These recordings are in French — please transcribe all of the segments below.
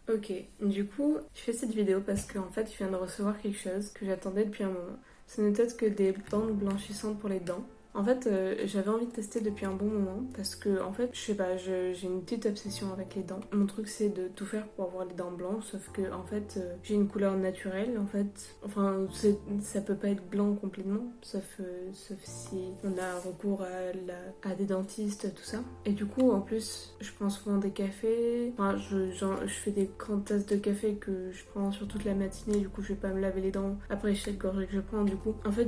Ok, du coup, je fais cette vidéo parce qu'en fait, je viens de recevoir quelque chose que j'attendais depuis un moment. Ce n'est autre que des bandes blanchissantes pour les dents. En fait, j'avais envie de tester depuis un bon moment parce que, en fait, je sais pas, j'ai une petite obsession avec les dents. Mon truc, c'est de tout faire pour avoir les dents blanches, sauf que, en fait, j'ai une couleur naturelle, en fait. Enfin, ça peut pas être blanc complètement, sauf si on a recours à des dentistes, tout ça. Et du coup, en plus, je prends souvent des cafés. Enfin, je fais des grandes tasses de café que je prends sur toute la matinée. Du coup, je vais pas me laver les dents après chaque gorgée que je prends. Du coup, en fait,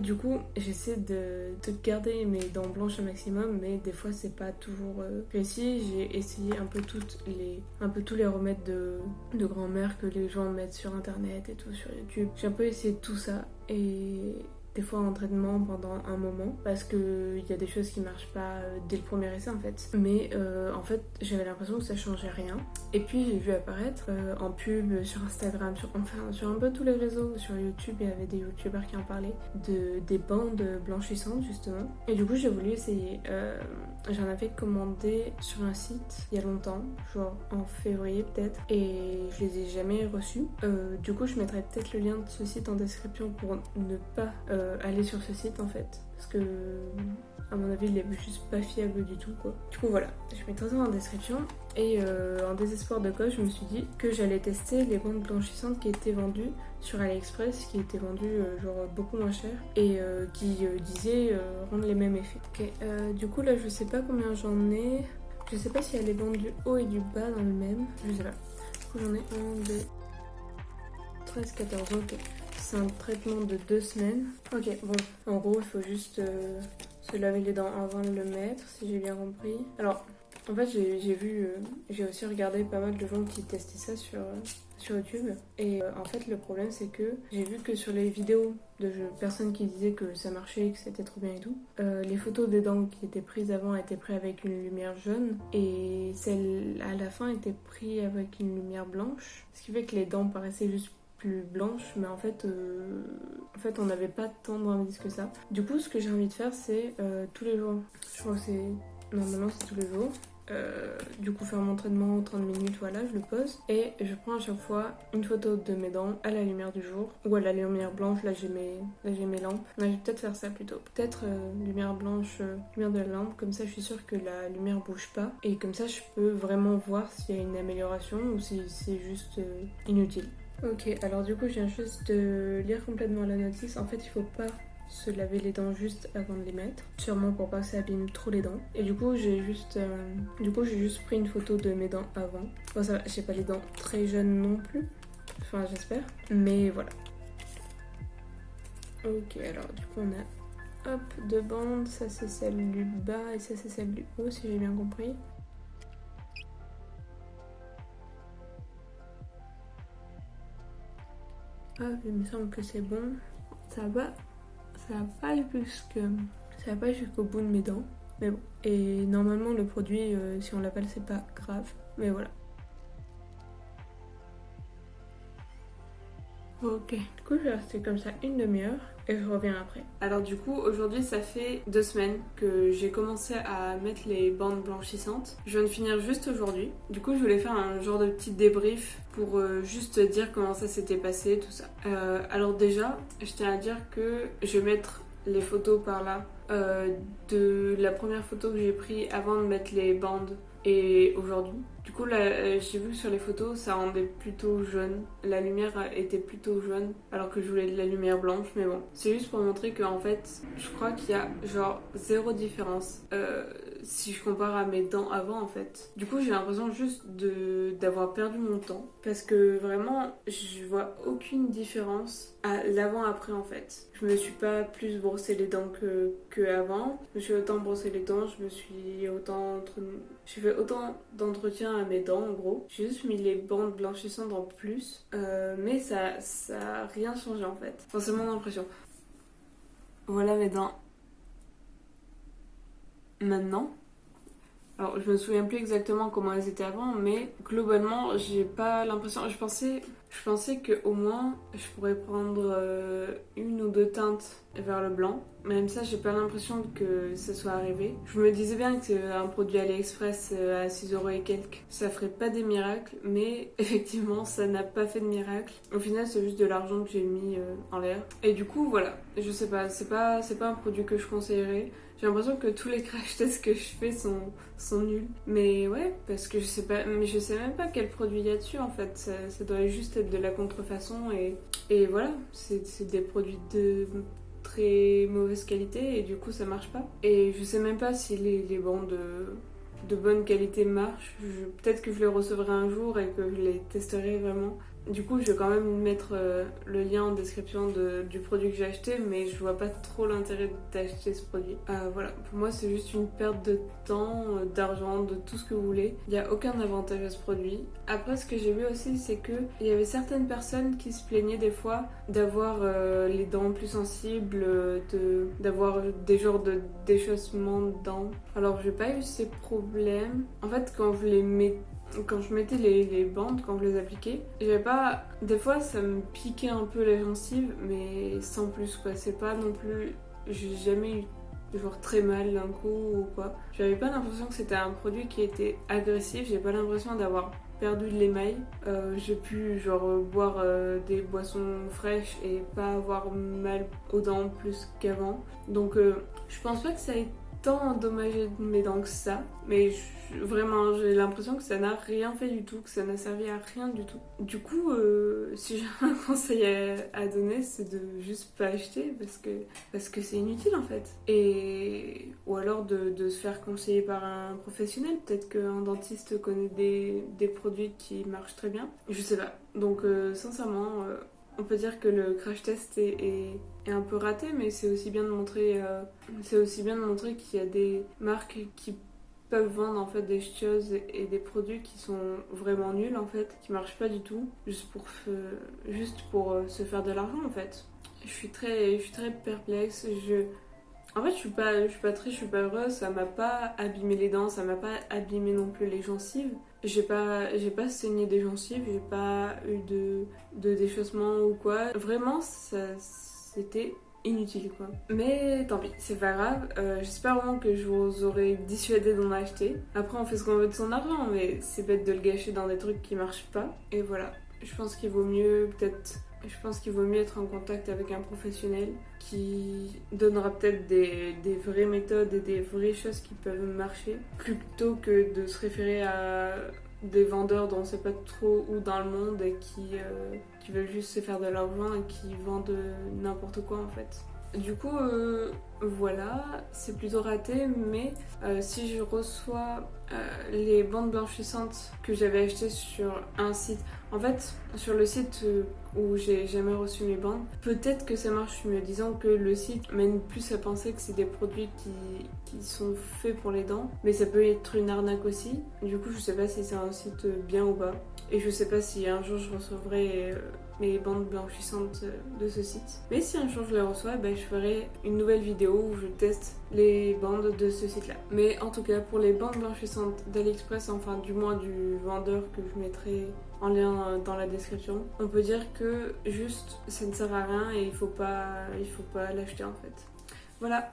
j'essaie de garder mes dents blanches au maximum, mais des fois, c'est pas toujours précis. J'ai essayé un peu tous les remèdes de grand-mère que les gens mettent sur internet et tout, sur YouTube. J'ai un peu essayé tout ça et des fois en traitement pendant un moment parce que il y a des choses qui marchent pas dès le premier essai en fait. Mais en fait, j'avais l'impression que ça changeait rien. Et puis j'ai vu apparaître en pub sur Instagram, sur un peu tous les réseaux, sur YouTube, il y avait des youtubeurs qui en parlaient des bandes blanchissantes justement. Et du coup, j'ai voulu essayer. J'en avais commandé sur un site il y a longtemps, genre en février peut-être, et je les ai jamais reçus. Du coup, je mettrai peut-être le lien de ce site en description pour ne pas aller sur ce site en fait, parce que à mon avis, il est juste pas fiable du tout quoi. Du coup, voilà, je mettrai ça en description. Et en désespoir de cause, je me suis dit que j'allais tester les bandes blanchissantes qui étaient vendues sur AliExpress, qui étaient vendues genre beaucoup moins cher et qui disaient rendre les mêmes effets. Ok, du coup là, je sais pas combien j'en ai. Je sais pas s'il y a les bandes du haut et du bas dans le même. Je sais pas. Du coup, j'en ai 1, 2, 13, 14. Ok. C'est un traitement de 2 semaines. Ok, bon. En gros, il faut juste se laver les dents avant de le mettre, si j'ai bien compris. Alors, en fait, j'ai aussi regardé pas mal de gens qui testaient ça sur YouTube. Et en fait, le problème, c'est que j'ai vu que sur les vidéos de personnes qui disaient que ça marchait, que c'était trop bien et tout, les photos des dents qui étaient prises avant étaient prises avec une lumière jaune et celles à la fin étaient prises avec une lumière blanche. Ce qui fait que les dents paraissaient juste plus blanches, mais en fait on n'avait pas tant d'indices que ça. Du coup, ce que j'ai envie de faire, c'est tous les jours. Je crois que normalement c'est tous les jours. Du coup, faire mon entraînement 30 minutes, voilà, je le pose. Et je prends à chaque fois une photo de mes dents à la lumière du jour ou à la lumière blanche. Là, j'ai mes lampes. Non, je vais peut-être faire ça plutôt. Peut-être lumière blanche, lumière de la lampe. Comme ça, je suis sûre que la lumière bouge pas. Et comme ça, je peux vraiment voir s'il y a une amélioration ou si c'est juste inutile. Ok, alors du coup, je viens juste de lire complètement la notice. En fait, il faut pas se laver les dents juste avant de les mettre, sûrement pour pas que ça abîme trop les dents. Et j'ai juste pris une photo de mes dents avant. Bon, ça va, j'ai pas les dents très jeunes non plus, enfin j'espère, mais voilà. Ok, alors du coup on a hop deux bandes, ça c'est celle du bas et ça c'est celle du haut si j'ai bien compris. Hop, il me semble que c'est bon. Ça va, ça va pas aller ça va pas jusqu'au bout de mes dents. Mais bon. Et normalement, le produit, si on l'avale, c'est pas grave. Mais voilà. Ok. Du coup, je vais rester comme ça une demi-heure et je reviens après. Alors du coup, aujourd'hui, ça fait 2 semaines que j'ai commencé à mettre les bandes blanchissantes. Je viens de finir juste aujourd'hui. Du coup, je voulais faire un genre de petit débrief pour juste dire comment ça s'était passé, tout ça. Alors déjà, je tiens à dire que je vais mettre les photos par là de la première photo que j'ai prise avant de mettre les bandes et aujourd'hui. Du coup, là, j'ai vu que sur les photos, ça rendait plutôt jaune. La lumière était plutôt jaune, alors que je voulais de la lumière blanche, mais bon. C'est juste pour montrer qu'en fait, je crois qu'il y a genre zéro différence si je compare à mes dents avant, en fait. Du coup, j'ai l'impression juste d'avoir perdu mon temps, parce que vraiment, je vois aucune différence à l'avant-après, en fait. Je me suis pas plus brossé les dents que avant. Je me suis autant brossé les dents, j'ai fait autant d'entretien à mes dents en gros. J'ai juste mis les bandes blanchissantes en plus. Mais ça a rien changé en fait. Enfin, c'est mon impression. Voilà mes dents maintenant. Alors, je me souviens plus exactement comment elles étaient avant, mais globalement, j'ai pas l'impression. Je pensais qu'au moins, je pourrais prendre une ou deux teintes vers le blanc. Même ça, j'ai pas l'impression que ça soit arrivé. Je me disais bien que un produit AliExpress à 6 € et quelques, ça ferait pas des miracles, mais effectivement, ça n'a pas fait de miracle. Au final, c'est juste de l'argent que j'ai mis en l'air. Et du coup, voilà, je sais pas, c'est pas un produit que je conseillerais. J'ai l'impression que tous les crash tests que je fais sont nuls. Mais ouais, parce que je sais pas, mais je sais même pas quel produit il y a dessus en fait. Ça doit juste être de la contrefaçon et voilà, c'est des produits de très mauvaise qualité et du coup ça marche pas. Et je sais même pas si les bandes de bonne qualité marchent. Peut-être que je les recevrai un jour et que je les testerai vraiment. Du coup, je vais quand même mettre le lien en description du produit que j'ai acheté, mais je vois pas trop l'intérêt d'acheter ce produit. Voilà, pour moi, c'est juste une perte de temps, d'argent, de tout ce que vous voulez. Il n'y a aucun avantage à ce produit. Après, ce que j'ai vu aussi, c'est que il y avait certaines personnes qui se plaignaient des fois d'avoir les dents plus sensibles, d'avoir des genres de déchaussement de dents. Alors, j'ai pas eu ces problèmes. En fait, quand je mettais les bandes, quand je les appliquais, j'avais pas. Des fois, ça me piquait un peu la gencive, mais sans plus quoi. C'est pas non plus. J'ai jamais eu genre très mal d'un coup ou quoi. J'avais pas l'impression que c'était un produit qui était agressif. J'ai pas l'impression d'avoir perdu de l'émail. J'ai pu genre boire des boissons fraîches et pas avoir mal aux dents plus qu'avant. Donc, je pense pas que ça ait tant endommagé mes dents que ça, mais vraiment j'ai l'impression que ça n'a rien fait du tout, que ça n'a servi à rien du tout. Du coup, si j'ai un conseil à donner, c'est de juste pas acheter parce que c'est inutile en fait. Ou alors de se faire conseiller par un professionnel. Peut-être qu'un dentiste connaît des produits qui marchent très bien. Je sais pas. Donc sincèrement, on peut dire que le crash test est un peu raté, mais c'est aussi bien de montrer, qu'il y a des marques qui peuvent vendre en fait des choses et des produits qui sont vraiment nuls en fait, qui marchent pas du tout, juste pour se faire de l'argent en fait. Je suis très perplexe. En fait, je suis pas triste, je suis pas heureuse. Ça m'a pas abîmé les dents, ça m'a pas abîmé non plus les gencives. J'ai pas saigné des gencives, j'ai pas eu de déchaussement ou quoi. Vraiment, c'était inutile quoi. Mais tant pis, c'est pas grave. J'espère vraiment que je vous aurai dissuadé d'en acheter. Après, on fait ce qu'on veut de son argent, mais c'est bête de le gâcher dans des trucs qui marchent pas. Et voilà. Je pense qu'il vaut mieux être en contact avec un professionnel qui donnera peut-être des vraies méthodes et des vraies choses qui peuvent marcher plutôt que de se référer à des vendeurs dont on sait pas trop où dans le monde et qui veulent juste se faire de l'argent et qui vendent n'importe quoi en fait. Du coup, voilà, c'est plutôt raté, mais si je reçois les bandes blanchissantes que j'avais achetées sur un site, en fait, sur le site où j'ai jamais reçu mes bandes, peut-être que ça marche mieux. Disons que le site mène plus à penser que c'est des produits qui sont faits pour les dents, mais ça peut être une arnaque aussi. Du coup, je sais pas si c'est un site bien ou pas. Et je sais pas si un jour je recevrai mes bandes blanchissantes de ce site. Mais si un jour je les reçois, je ferai une nouvelle vidéo où je teste les bandes de ce site là. Mais en tout cas, pour les bandes blanchissantes d'AliExpress, enfin du moins du vendeur que je mettrai en lien dans la description, on peut dire que juste ça ne sert à rien et il faut pas l'acheter en fait. Voilà.